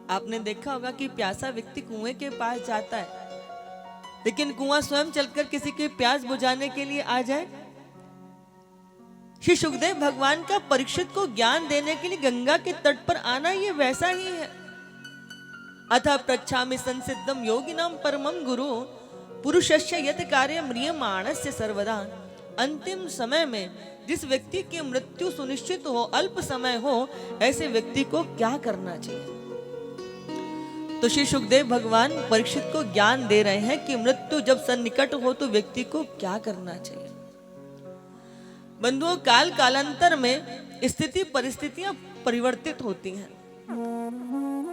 आपने देखा होगा कि प्यासा व्यक्ति कुएं के पास जाता है, लेकिन कुआं स्वयं चलकर किसी की प्यास बुझाने के लिए आ जाए। श्री सुखदेव भगवान का परीक्षित को ज्ञान देने के लिए गंगा के तट पर आना ये वैसा ही है। अतः प्रच्छामि संसिद्धम योगिनां परमं गुरु पुरुषस्य यत् कार्य म्रियमाणस्य सर्वदा। अंतिम समय में जिस व्यक्ति की मृत्यु सुनिश्चित हो, अल्प समय हो, ऐसे व्यक्ति को क्या करना चाहिए? तो श्री सुखदेव भगवान परीक्षित को ज्ञान दे रहे हैं कि मृत्यु जब सन्निकट हो तो व्यक्ति को क्या करना चाहिए। बंधुओं, काल कालांतर में स्थिति परिस्थितियां परिवर्तित होती हैं।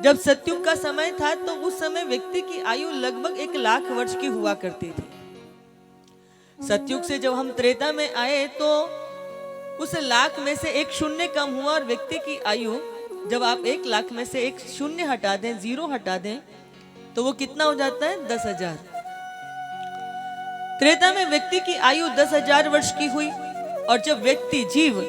जब सतयुग का समय था तो उस समय व्यक्ति की आयु लगभग 1,00,000 वर्ष की हुआ करती थी। सतयुग से जब हम त्रेता में आए तो उस 1,00,000 में से एक शून्य कम हुआ और व्यक्ति की आयु, जब आप 1,00,000 में से एक शून्य हटा दें, 0 हटा दें, तो वो कितना हो जाता है? 10,000। त्रेता में व्यक्ति की आयु 10,000 वर्ष की हुई और जब व्यक्ति जीव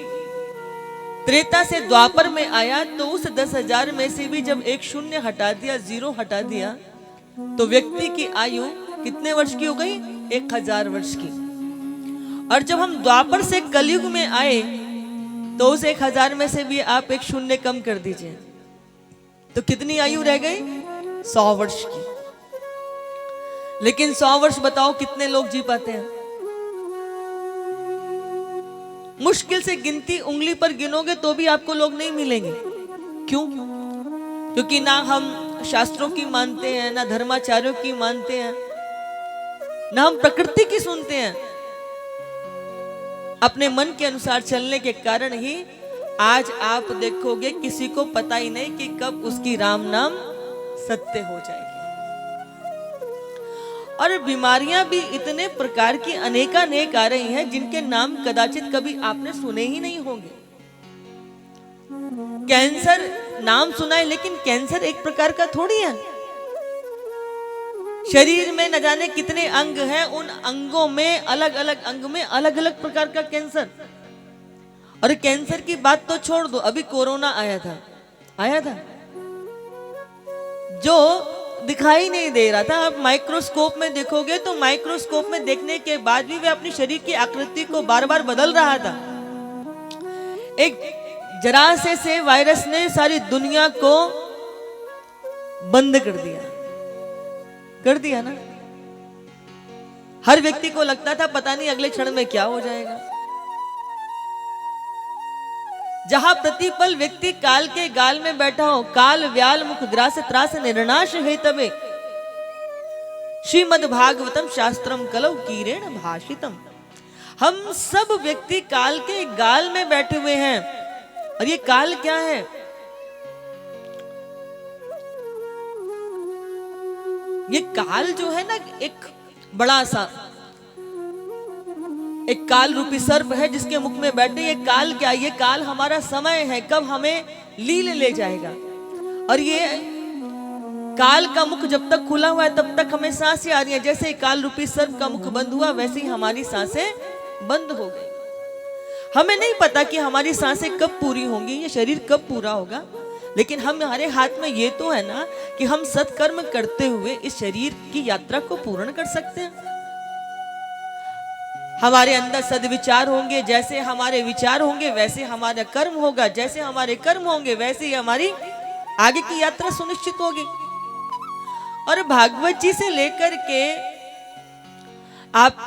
त्रेता से द्वापर में आया तो उस 10,000 में से भी जब एक शून्य हटा दिया, 0 हटा दिया, तो व्यक्ति की आयु कितने वर्ष की हो गई? 1,000 वर्ष की। और जब हम द्वापर से कलयुग में आए तो उस 1,000 में से भी आप एक शून्य कम कर दीजिए, तो कितनी आयु रह गई? 100 वर्ष की। लेकिन 100 वर्ष बताओ कितने लोग जी पाते हैं? मुश्किल से गिनती उंगली पर गिनोगे तो भी आपको लोग नहीं मिलेंगे। क्यों? क्योंकि ना हम शास्त्रों की मानते हैं, ना धर्माचार्यों की मानते हैं, ना हम प्रकृति की सुनते हैं। अपने मन के अनुसार चलने के कारण ही आज आप देखोगे किसी को पता ही नहीं कि कब उसकी राम नाम सत्य हो जाएगी। और बीमारियां भी इतने प्रकार की अनेकानेक आ रही हैं जिनके नाम कदाचित कभी आपने सुने ही नहीं होंगे। कैंसर नाम सुना है, लेकिन कैंसर एक प्रकार का थोड़ी है। शरीर में न जाने कितने अंग हैं, उन अंगों में अलग अलग अंग में अलग अलग प्रकार का कैंसर। और कैंसर की बात तो छोड़ दो, अभी कोरोना आया था जो दिखाई नहीं दे रहा था। आप माइक्रोस्कोप में देखोगे तो माइक्रोस्कोप में देखने के बाद भी वह अपनी शरीर की आकृति को बार बार बदल रहा था। एक जरा से वायरस ने सारी दुनिया को बंद कर दिया ना। हर व्यक्ति को लगता था पता नहीं अगले क्षण में क्या हो जाएगा। जहां प्रतिपल व्यक्ति काल के गाल में बैठा हो, काल व्याल मुख ग्रास त्रास निर्नाश है तबे श्रीमद् भागवतम शास्त्रम कलौ कीरेण भाषितम। हम सब व्यक्ति काल के गाल में बैठे हुए हैं। और ये काल क्या है? ये काल जो है ना, एक बड़ा सा एक काल रूपी सर्प है जिसके मुख में बैठे। ये काल क्या? ये काल हमारा समय है, कब हमें लील ले जाएगा। और ये काल का मुख जब तक खुला हुआ है तब तक हमें सांसें आ रही हैं। जैसे काल रूपी सर्प का मुख बंद हुआ वैसे ही हमारी सांसें बंद हो गई। हमें नहीं पता कि हमारी सांसें कब पूरी होंगी, ये शरीर कब पूरा होगा, लेकिन हमारे हाथ में ये तो है ना कि हम सत्कर्म करते हुए इस शरीर की यात्रा को पूर्ण कर सकते हैं। हमारे अंदर सद्विचार होंगे, जैसे हमारे विचार होंगे वैसे हमारा कर्म होगा, जैसे हमारे कर्म होंगे वैसे ही हमारी आगे की यात्रा सुनिश्चित होगी। और भागवत जी से लेकर के आप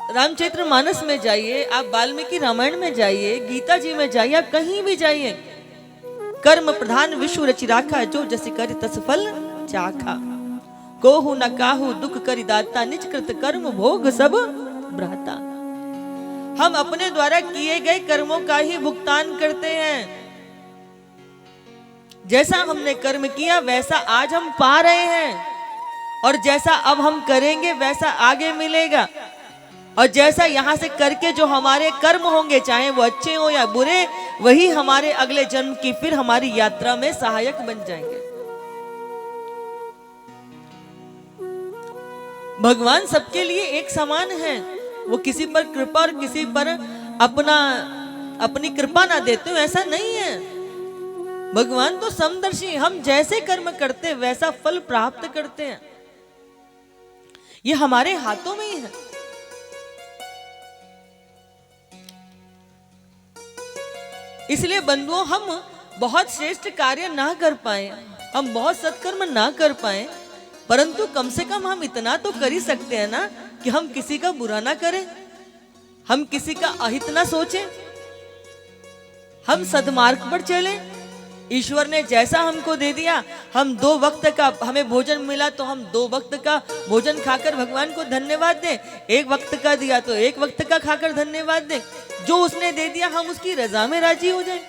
रामचरितमानस में जाइए, आप वाल्मीकि रामायण में जाइए, गीता जी में जाइए, आप कहीं भी जाइए, कर्म प्रधान विश्व रचि राखा, जो जस कर तस फल चाखा, कोहु न काहू दुख करि दाता, निज कृत कर्म भोग सब भ्राता। हम अपने द्वारा किए गए कर्मों का ही भुगतान करते हैं। जैसा हमने कर्म किया वैसा आज हम पा रहे हैं, और जैसा अब हम करेंगे वैसा आगे मिलेगा। और जैसा यहां से करके जो हमारे कर्म होंगे, चाहे वो अच्छे हो या बुरे, वही हमारे अगले जन्म की फिर हमारी यात्रा में सहायक बन जाएंगे। भगवान सबके लिए एक समान है। वो किसी पर कृपा और किसी पर अपनी कृपा ना देते हो, ऐसा नहीं है। भगवान तो समदर्शी, हम जैसे कर्म करते वैसा फल प्राप्त करते हैं, ये हमारे हाथों में ही है। इसलिए बंधुओं, हम बहुत श्रेष्ठ कार्य ना कर पाए, हम बहुत सत्कर्म ना कर पाए, परंतु कम से कम हम इतना तो कर ही सकते हैं ना कि हम किसी का बुरा ना करें, हम किसी का अहित ना सोचें, हम सद्मार्ग पर चलें। ईश्वर ने जैसा हमको दे दिया, हम 2 वक्त का, हमें भोजन मिला तो हम 2 वक्त का भोजन खाकर भगवान को धन्यवाद दें, 1 वक्त का दिया तो 1 वक्त का खाकर धन्यवाद दें। जो उसने दे दिया हम उसकी रजा में राजी हो जाएं।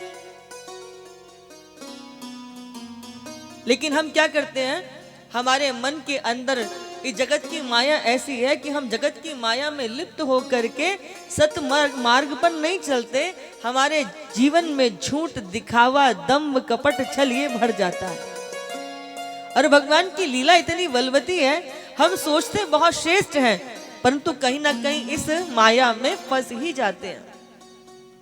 लेकिन हम क्या करते हैं, हमारे मन के अंदर इस जगत की माया ऐसी है कि हम जगत की माया में लिप्त होकर के सतमार्ग पर नहीं चलते। हमारे जीवन में झूठ, दिखावा, दम्भ, कपट, छल ये भर जाता है। और भगवान की लीला इतनी बलवती है, हम सोचते बहुत श्रेष्ठ हैं, परंतु कहीं ना कहीं इस माया में फंस ही जाते हैं।